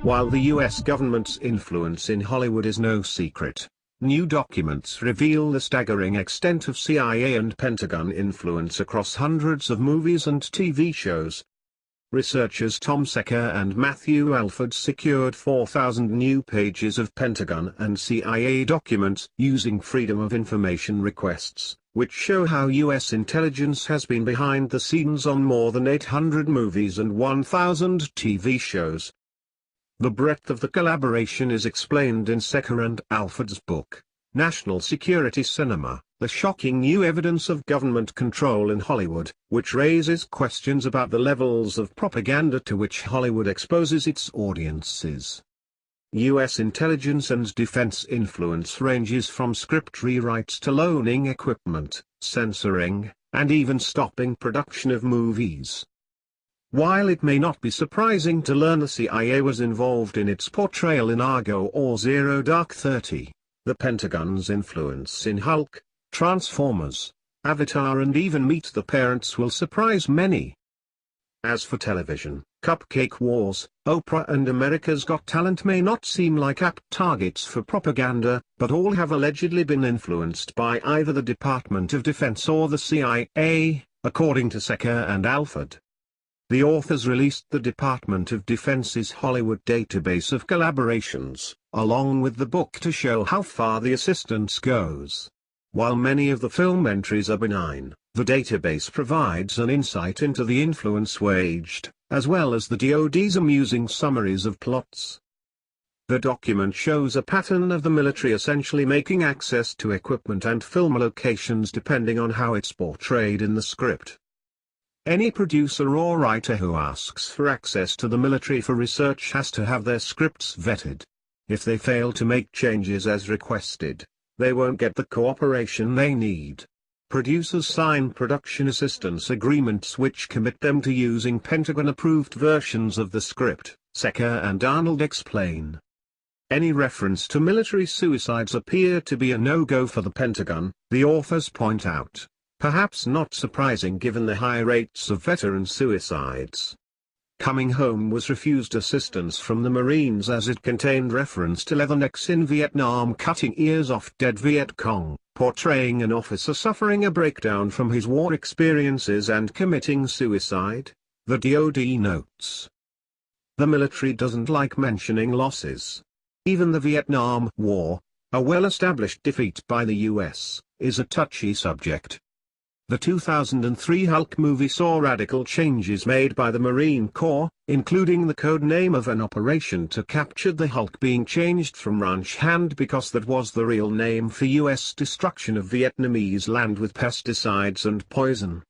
While the US government's influence in Hollywood is no secret, new documents reveal the staggering extent of CIA and Pentagon influence across hundreds of movies and TV shows. Researchers Tom Secker and Matthew Alford secured 4,000 new pages of Pentagon and CIA documents using Freedom of Information requests, which show how US intelligence has been behind the scenes on more than 800 movies and 1,000 TV shows. The breadth of the collaboration is explained in Secker and Alford's book, National Security Cinema: The Shocking New Evidence of Government Control in Hollywood, which raises questions about the levels of propaganda to which Hollywood exposes its audiences. U.S. intelligence and defense influence ranges from script rewrites to loaning equipment, censoring, and even stopping production of movies. While it may not be surprising to learn the CIA was involved in its portrayal in Argo or Zero Dark 30, the Pentagon's influence in Hulk, Transformers, Avatar and even Meet the Parents will surprise many. As for television, Cupcake Wars, Oprah and America's Got Talent may not seem like apt targets for propaganda, but all have allegedly been influenced by either the Department of Defense or the CIA, according to Secker and Alford. The authors released the Department of Defense's Hollywood database of collaborations, along with the book to show how far the assistance goes. While many of the film entries are benign, the database provides an insight into the influence waged, as well as the DoD's amusing summaries of plots. The document shows a pattern of the military essentially making access to equipment and film locations depending on how it's portrayed in the script. Any producer or writer who asks for access to the military for research has to have their scripts vetted. If they fail to make changes as requested, they won't get the cooperation they need. Producers sign production assistance agreements which commit them to using Pentagon-approved versions of the script, Secker and Arnold explain. Any reference to military suicides appear to be a no-go for the Pentagon, the authors point out. Perhaps not surprising given the high rates of veteran suicides. Coming Home was refused assistance from the Marines as it contained reference to Leathernecks in Vietnam cutting ears off dead Viet Cong, portraying an officer suffering a breakdown from his war experiences and committing suicide, the DoD notes. The military doesn't like mentioning losses. Even the Vietnam War, a well-established defeat by the US, is a touchy subject. The 2003 Hulk movie saw radical changes made by the Marine Corps, including the code name of an operation to capture the Hulk being changed from Ranch Hand because that was the real name for U.S. destruction of Vietnamese land with pesticides and poison.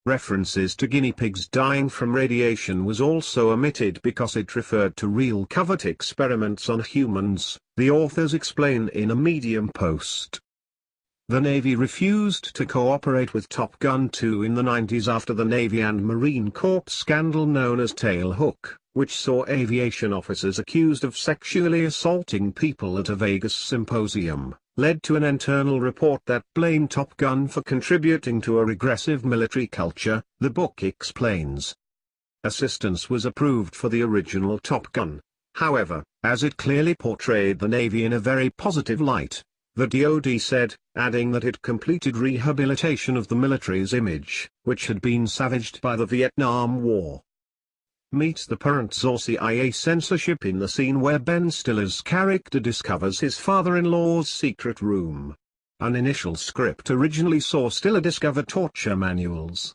References to guinea pigs dying from radiation was also omitted because it referred to real covert experiments on humans, the authors explain in a Medium post. The Navy refused to cooperate with Top Gun 2 in the 90s after the Navy and Marine Corps scandal known as Tail Hook, which saw aviation officers accused of sexually assaulting people at a Vegas symposium, led to an internal report that blamed Top Gun for contributing to a regressive military culture, the book explains. Assistance was approved for the original Top Gun. However, as it clearly portrayed the Navy in a very positive light, the DoD said, adding that it completed rehabilitation of the military's image, which had been savaged by the Vietnam War. Meet the Parents or CIA censorship in the scene where Ben Stiller's character discovers his father-in-law's secret room. An initial script originally saw Stiller discover torture manuals.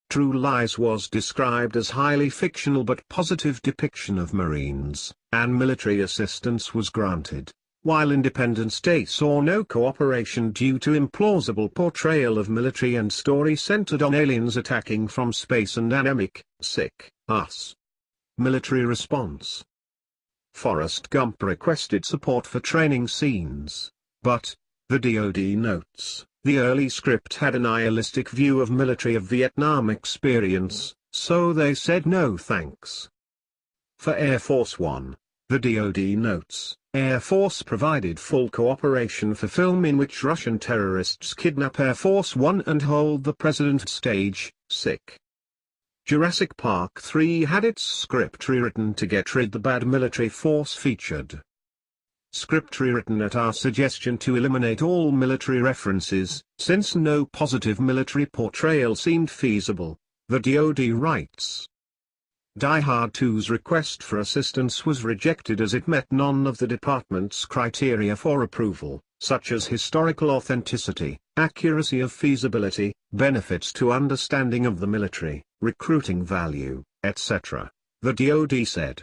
True Lies was described as highly fictional but positive depiction of Marines, and military assistance was granted, while Independence Day saw no cooperation due to implausible portrayal of military and story centered on aliens attacking from space and anemic, sick, us. Military response. Forrest Gump requested support for training scenes, but, the DoD notes, the early script had a nihilistic view of military of Vietnam experience, so they said no thanks. For Air Force One, the DoD notes, Air Force provided full cooperation for film in which Russian terrorists kidnap Air Force One and hold the president stage, sick. Jurassic Park 3 had its script rewritten to get rid the bad military force featured. Script rewritten at our suggestion to eliminate all military references, since no positive military portrayal seemed feasible, the DoD writes. Die Hard 2's request for assistance was rejected as it met none of the department's criteria for approval, such as historical authenticity, accuracy of feasibility, benefits to understanding of the military, recruiting value, etc., the DoD said.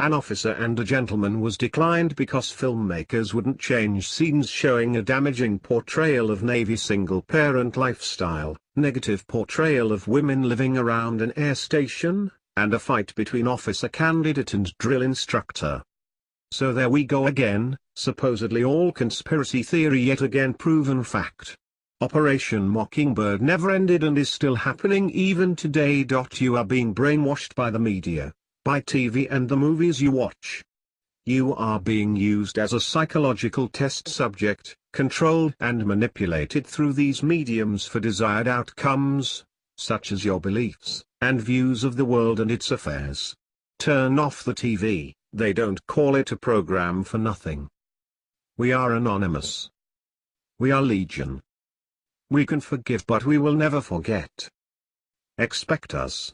An Officer and a Gentleman was declined because filmmakers wouldn't change scenes showing a damaging portrayal of Navy single-parent lifestyle, negative portrayal of women living around an air station, and a fight between officer candidate and drill instructor. So there we go again, supposedly all conspiracy theory yet again proven fact. Operation Mockingbird never ended and is still happening even today. You are being brainwashed by the media, by TV and the movies you watch. You are being used as a psychological test subject, controlled and manipulated through these mediums for desired outcomes, such as your beliefs and views of the world and its affairs. Turn off the TV, they don't call it a program for nothing. We are anonymous. We are legion. We can forgive but we will never forget. Expect us.